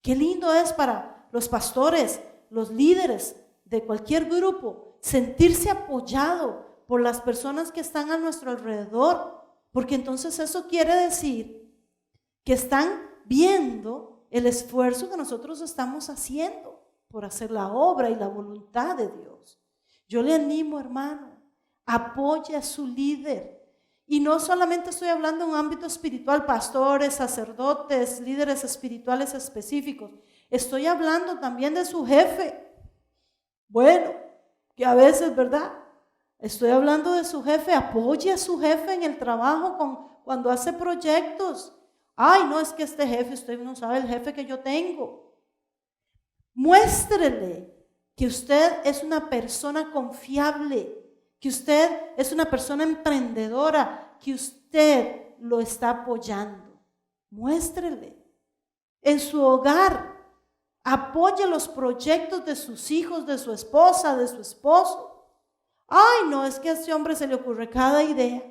Qué lindo es para los pastores, los líderes de cualquier grupo, sentirse apoyado por las personas que están a nuestro alrededor, porque entonces eso quiere decir que están viendo el esfuerzo que nosotros estamos haciendo por hacer la obra y la voluntad de Dios. Yo le animo, hermano, apoye a su líder. Y no solamente estoy hablando en un ámbito espiritual, pastores, sacerdotes, líderes espirituales específicos. Estoy hablando también de su jefe. Bueno, que a veces, ¿verdad? Estoy hablando de su jefe. Apoye a su jefe en el trabajo cuando hace proyectos. Ay, no, es que este jefe, usted no sabe el jefe que yo tengo. Muéstrele que usted es una persona confiable, que usted es una persona emprendedora, que usted lo está apoyando. Muéstrele. En su hogar, apoye los proyectos de sus hijos, de su esposa, de su esposo. Ay, no, es que a este hombre se le ocurre cada idea.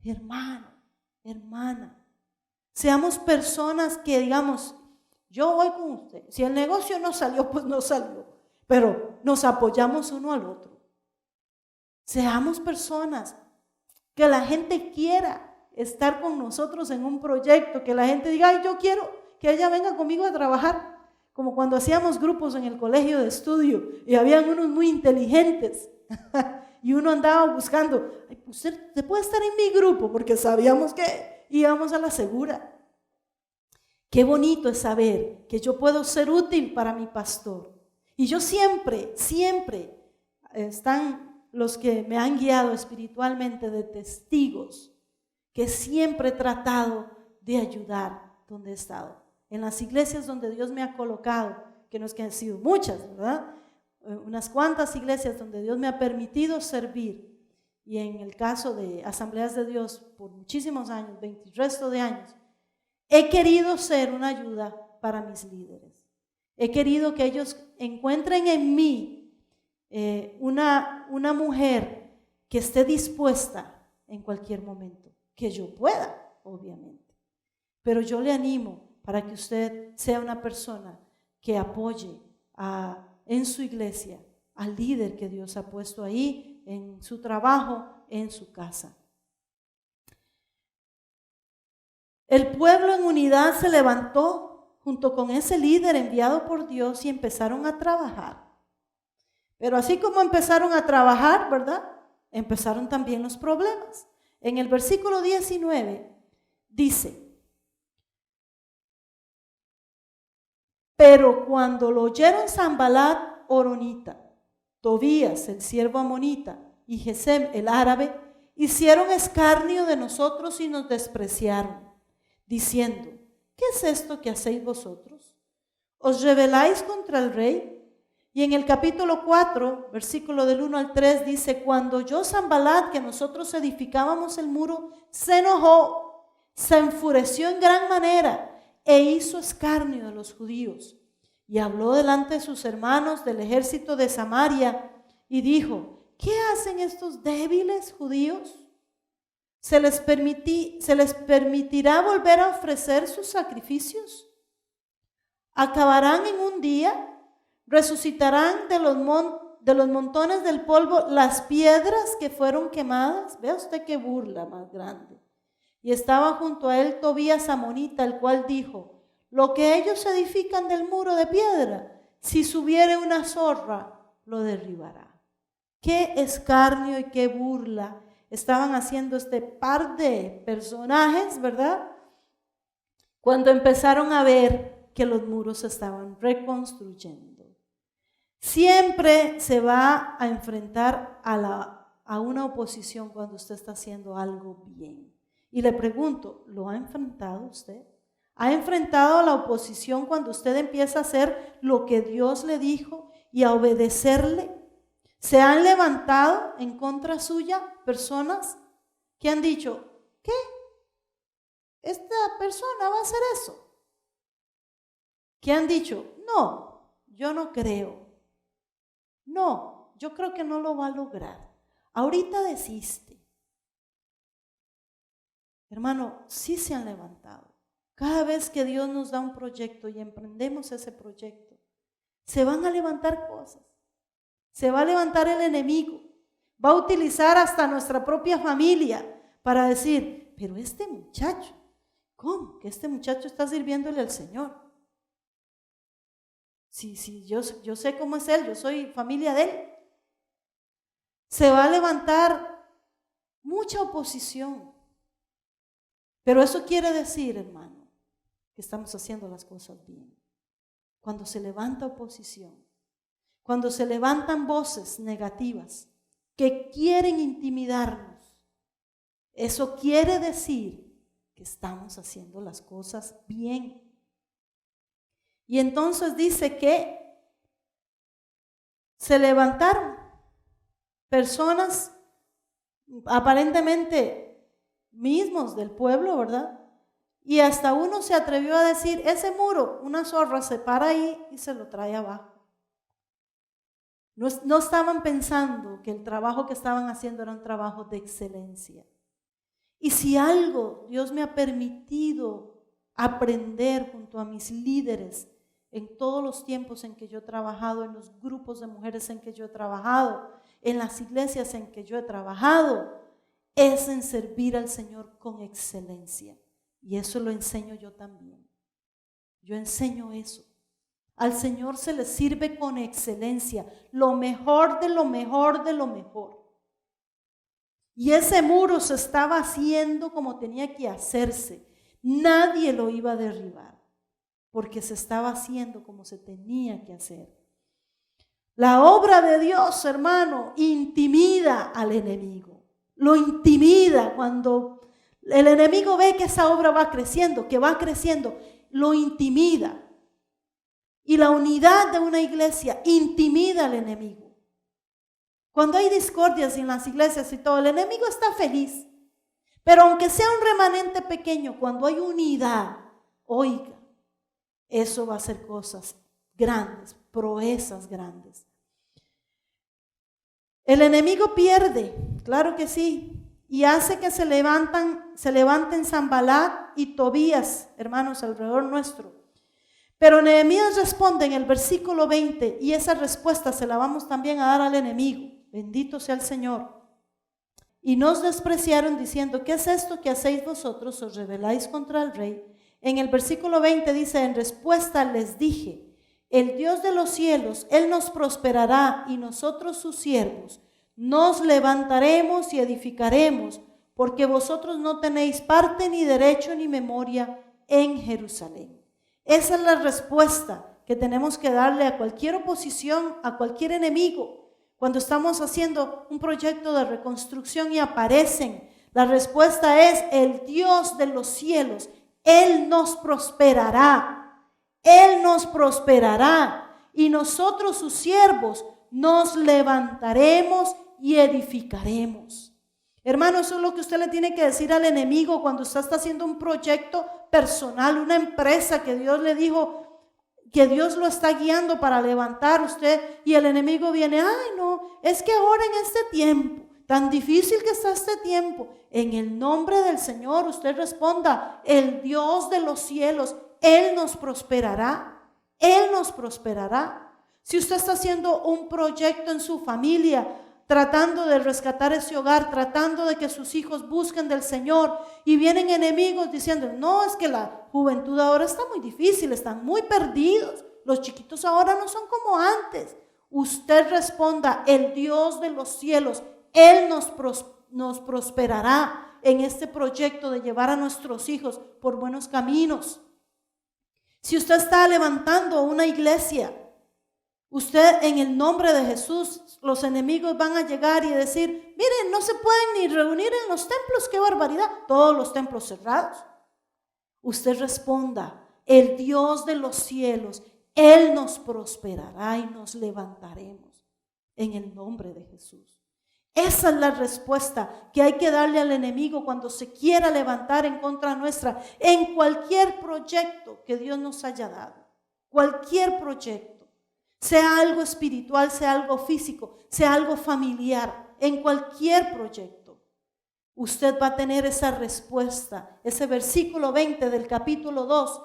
Hermano, hermana, seamos personas que digamos, yo voy con usted. Si el negocio no salió, pues no salió. Pero nos apoyamos uno al otro. Seamos personas que la gente quiera estar con nosotros en un proyecto, que la gente diga, ay, yo quiero que ella venga conmigo a trabajar, como cuando hacíamos grupos en el colegio de estudio y habían unos muy inteligentes y uno andaba buscando, ay, pues usted puede estar en mi grupo, porque sabíamos que íbamos a la segura. Qué bonito es saber que yo puedo ser útil para mi pastor. Y yo siempre están los que me han guiado espiritualmente de testigos, que siempre he tratado de ayudar donde he estado. En las iglesias donde Dios me ha colocado, que no es que han sido muchas, ¿verdad? Unas cuantas iglesias donde Dios me ha permitido servir. Y en el caso de Asambleas de Dios, por muchísimos años, 20 y resto de años, he querido ser una ayuda para mis líderes. He querido que ellos encuentren en mí una mujer que esté dispuesta en cualquier momento, que yo pueda, obviamente. Pero yo le animo para que usted sea una persona que apoye en su iglesia al líder que Dios ha puesto ahí, en su trabajo, en su casa. El pueblo en unidad se levantó junto con ese líder enviado por Dios y empezaron a trabajar. Pero así como empezaron a trabajar, ¿verdad? Empezaron también los problemas. En el versículo 19 dice: pero cuando lo oyeron Sanbalat horonita, Tobías el siervo amonita y Gesem el árabe, hicieron escarnio de nosotros y nos despreciaron, diciendo: ¿qué es esto que hacéis vosotros? ¿Os rebeláis contra el rey? Y en el capítulo 4, versículo del 1 al 3 dice: cuando oyó Sanbalat que nosotros edificábamos el muro, se enojó, se enfureció en gran manera e hizo escarnio de los judíos. Y habló delante de sus hermanos del ejército de Samaria y dijo: ¿qué hacen estos débiles judíos? ¿Se les permitirá volver a ofrecer sus sacrificios? ¿Acabarán en un día? ¿Resucitarán de los montones del polvo las piedras que fueron quemadas? Vea usted qué burla más grande. Y estaba junto a él Tobías amonita, el cual dijo: lo que ellos edifican del muro de piedra, si subiere una zorra, lo derribará. Qué escarnio y qué burla estaban haciendo este par de personajes, ¿verdad? Cuando empezaron a ver que los muros se estaban reconstruyendo. Siempre se va a enfrentar a una oposición cuando usted está haciendo algo bien. Y le pregunto, ¿lo ha enfrentado usted? ¿Ha enfrentado la oposición cuando usted empieza a hacer lo que Dios le dijo y a obedecerle? ¿Se han levantado en contra suya personas que han dicho: ¿qué? ¿Esta persona va a hacer eso? Que han dicho: no, yo no creo. No, yo creo que no lo va a lograr. Ahorita desiste. Hermano, sí se han levantado. Cada vez que Dios nos da un proyecto y emprendemos ese proyecto, se van a levantar cosas. Se va a levantar el enemigo. Va a utilizar hasta nuestra propia familia para decir: pero este muchacho, ¿cómo? Que este muchacho está sirviéndole al Señor. Sí, yo sé cómo es él, yo soy familia de él. Se va a levantar mucha oposición. Pero eso quiere decir, hermano, que estamos haciendo las cosas bien. Cuando se levanta oposición, cuando se levantan voces negativas que quieren intimidarnos, eso quiere decir que estamos haciendo las cosas bien. Y entonces dice que se levantaron personas aparentemente mismos del pueblo, ¿verdad? Y hasta uno se atrevió a decir: ese muro, una zorra se para ahí y se lo trae abajo. No estaban pensando que el trabajo que estaban haciendo era un trabajo de excelencia. Y si algo Dios me ha permitido aprender junto a mis líderes en todos los tiempos en que yo he trabajado, en los grupos de mujeres en que yo he trabajado, en las iglesias en que yo he trabajado, es en servir al Señor con excelencia. Y eso lo enseño yo también. Yo enseño eso. Al Señor se le sirve con excelencia, lo mejor de lo mejor de lo mejor. Y ese muro se estaba haciendo como tenía que hacerse. Nadie lo iba a derribar, porque se estaba haciendo como se tenía que hacer. La obra de Dios, hermano, intimida al enemigo. Lo intimida cuando el enemigo ve que esa obra va creciendo, lo intimida. Y la unidad de una iglesia intimida al enemigo. Cuando hay discordias en las iglesias y todo, el enemigo está feliz. Pero aunque sea un remanente pequeño, cuando hay unidad, oiga, eso va a hacer cosas grandes, proezas grandes. El enemigo pierde, claro que sí, y hace que se levanten Sanbalat y Tobías, hermanos, alrededor nuestro. Pero Nehemías responde en el versículo 20, y esa respuesta se la vamos también a dar al enemigo. Bendito sea el Señor. y nos despreciaron diciendo, ¿qué es esto que hacéis vosotros? ¿Os rebeláis contra el rey? En el versículo 20 dice, en respuesta les dije, el Dios de los cielos, Él nos prosperará y nosotros sus siervos nos levantaremos y edificaremos, porque vosotros no tenéis parte ni derecho ni memoria en Jerusalén. Esa es la respuesta que tenemos que darle a cualquier oposición, a cualquier enemigo. Cuando estamos haciendo un proyecto de reconstrucción y aparecen, la respuesta es el Dios de los cielos. Él nos prosperará. Él nos prosperará y nosotros sus siervos nos levantaremos y edificaremos. Hermano, eso es lo que usted le tiene que decir al enemigo cuando usted está haciendo un proyecto personal, una empresa que Dios le dijo que Dios lo está guiando para levantar usted y el enemigo viene, ay no, es que ahora en este tiempo, tan difícil que está este tiempo, en el nombre del Señor usted responda, el Dios de los cielos, Él nos prosperará, Él nos prosperará. Si usted está haciendo un proyecto en su familia, tratando de rescatar ese hogar, tratando de que sus hijos busquen del Señor y vienen enemigos diciendo, no, es que la juventud ahora está muy difícil, están muy perdidos, los chiquitos ahora no son como antes. Usted responda, el Dios de los cielos, Él nos prosperará en este proyecto de llevar a nuestros hijos por buenos caminos. Si usted está levantando una iglesia, usted en el nombre de Jesús, los enemigos van a llegar y decir, miren, no se pueden ni reunir en los templos, qué barbaridad, todos los templos cerrados. Usted responda, el Dios de los cielos, Él nos prosperará y nos levantaremos en el nombre de Jesús. Esa es la respuesta que hay que darle al enemigo cuando se quiera levantar en contra nuestra, en cualquier proyecto que Dios nos haya dado, cualquier proyecto, sea algo espiritual, sea algo físico, sea algo familiar, en cualquier proyecto, usted va a tener esa respuesta. Ese versículo 20 del capítulo 2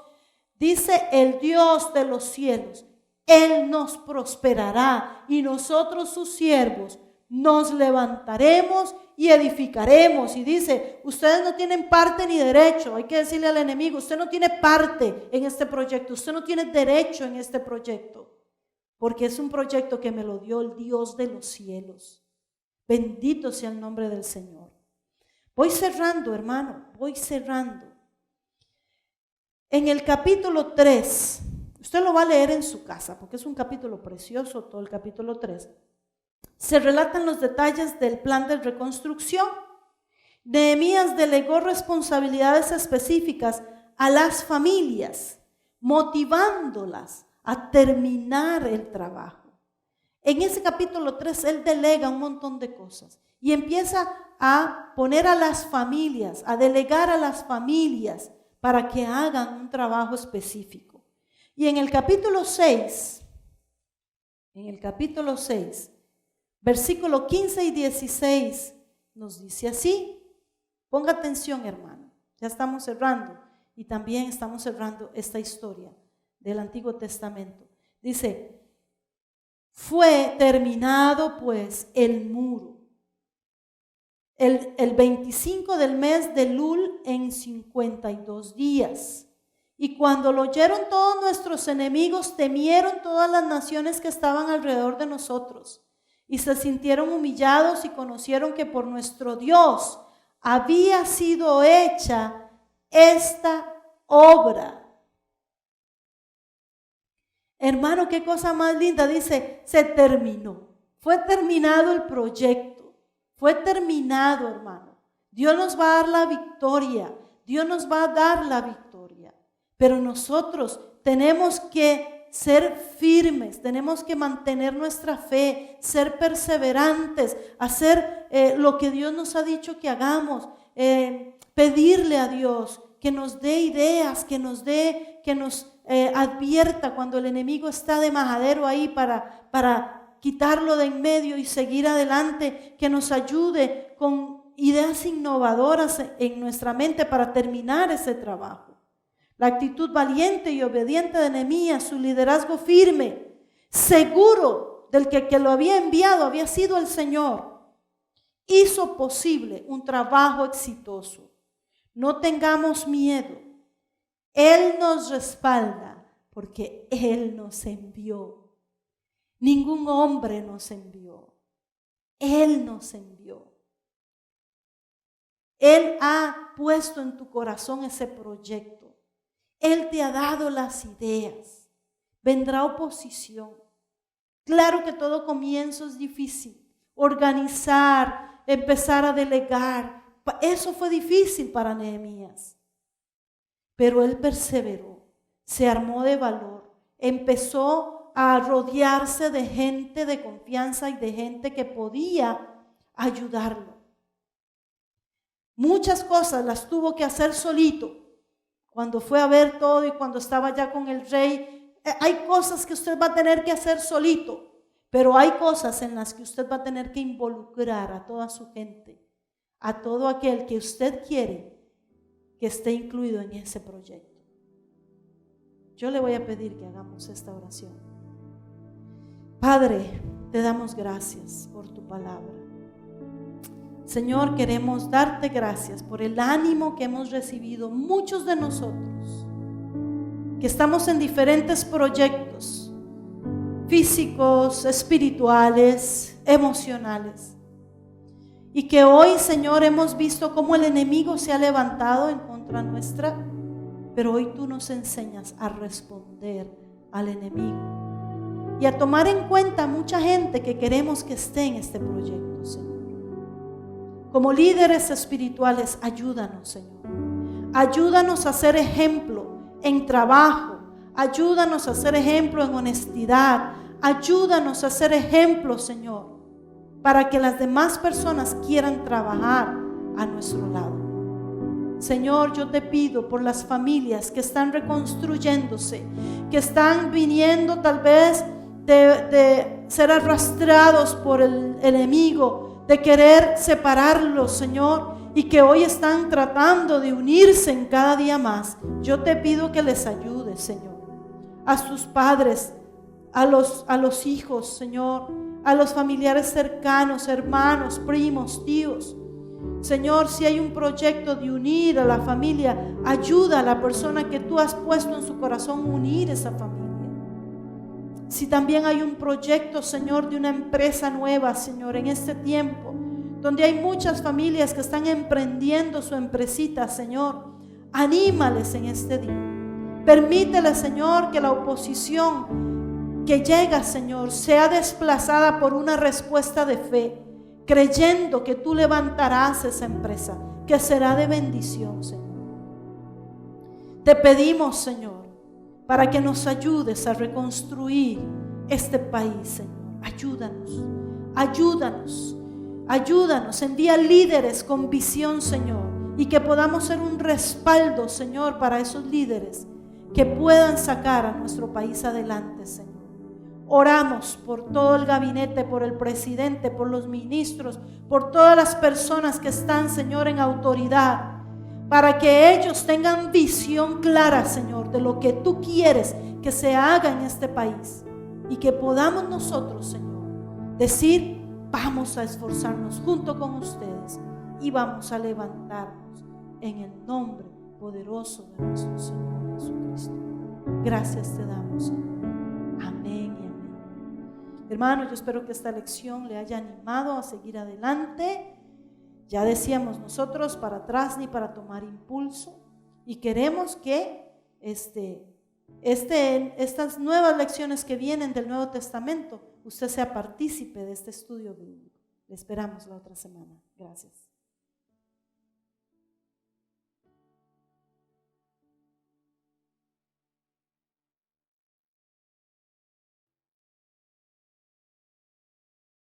dice, el Dios de los cielos, Él nos prosperará y nosotros sus siervos nos levantaremos y edificaremos. Y dice, ustedes no tienen parte ni derecho. Hay que decirle al enemigo, usted no tiene parte en este proyecto, usted no tiene derecho en este proyecto, porque es un proyecto que me lo dio el Dios de los cielos. Bendito sea el nombre del Señor. Voy cerrando, hermano, voy cerrando. En el capítulo 3, usted lo va a leer en su casa, porque es un capítulo precioso, todo el capítulo 3. Se relatan los detalles del plan de reconstrucción. Nehemías delegó responsabilidades específicas a las familias, motivándolas a terminar el trabajo. En ese capítulo 3 él delega un montón de cosas y empieza a poner a las familias, a delegar a las familias para que hagan un trabajo específico. Y en el capítulo 6, versículo 15 y 16 nos dice así. Ponga atención, hermano. Ya estamos cerrando y también estamos cerrando esta historia del Antiguo Testamento. Dice, fue terminado pues el muro el 25 del mes de Lul en 52 días. Y cuando lo oyeron todos nuestros enemigos, temieron todas las naciones que estaban alrededor de nosotros. Y se sintieron humillados y conocieron que por nuestro Dios había sido hecha esta obra. Hermano, qué cosa más linda. Dice, se terminó. Fue terminado el proyecto. Fue terminado, hermano. Dios nos va a dar la victoria. Dios nos va a dar la victoria. Pero nosotros tenemos que ser firmes, tenemos que mantener nuestra fe, ser perseverantes, hacer lo que Dios nos ha dicho que hagamos, pedirle a Dios que nos dé ideas, que nos advierta cuando el enemigo está de majadero ahí para quitarlo de en medio y seguir adelante, que nos ayude con ideas innovadoras en nuestra mente para terminar ese trabajo. La actitud valiente y obediente de Nehemías, su liderazgo firme, seguro del que lo había enviado había sido el Señor. hizo posible un trabajo exitoso. No tengamos miedo. Él nos respalda porque Él nos envió. Ningún hombre nos envió. Él nos envió. Él ha puesto en tu corazón ese proyecto. Él te ha dado las ideas. Vendrá oposición. Claro que todo comienzo es difícil. Organizar, empezar a delegar. Eso fue difícil para Nehemías. Pero él perseveró, se armó de valor, empezó a rodearse de gente de confianza y de gente que podía ayudarlo. Muchas cosas las tuvo que hacer solito. Cuando fue a ver todo y cuando estaba ya con el rey, hay cosas que usted va a tener que hacer solito, pero hay cosas en las que usted va a tener que involucrar a toda su gente, a todo aquel que usted quiere que esté incluido en ese proyecto. Yo le voy a pedir que hagamos esta oración. Padre, te damos gracias por tu palabra. Señor, queremos darte gracias por el ánimo que hemos recibido muchos de nosotros, que estamos en diferentes proyectos físicos, espirituales, emocionales, y que hoy, Señor, hemos visto cómo el enemigo se ha levantado en contra nuestra, pero hoy tú nos enseñas a responder al enemigo y a tomar en cuenta a mucha gente que queremos que esté en este proyecto, Señor. Como líderes espirituales, ayúdanos, Señor. Ayúdanos a ser ejemplo en trabajo. Ayúdanos a ser ejemplo en honestidad. Ayúdanos a ser ejemplo, Señor, para que las demás personas quieran trabajar a nuestro lado. Señor, yo te pido por las familias que están reconstruyéndose, que están viniendo tal vez de ser arrastrados por el enemigo, de querer separarlos, Señor, y que hoy están tratando de unirse en cada día más. Yo te pido que les ayudes, Señor, a sus padres, a los hijos, Señor, a los familiares cercanos, hermanos, primos, tíos. Señor, si hay un proyecto de unir a la familia, ayuda a la persona que tú has puesto en su corazón unir esa familia. Si también hay un proyecto, Señor, de una empresa nueva, Señor, en este tiempo, donde hay muchas familias que están emprendiendo su empresita, Señor, anímales en este día. Permítele, Señor, que la oposición que llega, Señor, sea desplazada por una respuesta de fe, creyendo que tú levantarás esa empresa, que será de bendición, Señor. Te pedimos, Señor, para que nos ayudes a reconstruir este país, Señor. Ayúdanos, ayúdanos, ayúdanos. Envía líderes con visión, Señor, y que podamos ser un respaldo, Señor, para esos líderes que puedan sacar a nuestro país adelante, Señor. Oramos por todo el gabinete, por el presidente, por los ministros, por todas las personas que están, Señor, en autoridad, para que ellos tengan visión clara, Señor, de lo que tú quieres que se haga en este país, y que podamos nosotros, Señor, decir: vamos a esforzarnos junto con ustedes y vamos a levantarnos en el nombre poderoso de nuestro Señor Jesucristo. Gracias te damos, Señor. Amén y amén. Hermanos, yo espero que esta lección le haya animado a seguir adelante. Ya decíamos nosotros, para atrás ni para tomar impulso, y queremos que estas nuevas lecciones que vienen del Nuevo Testamento, usted sea partícipe de este estudio bíblico. Le esperamos la otra semana. Gracias.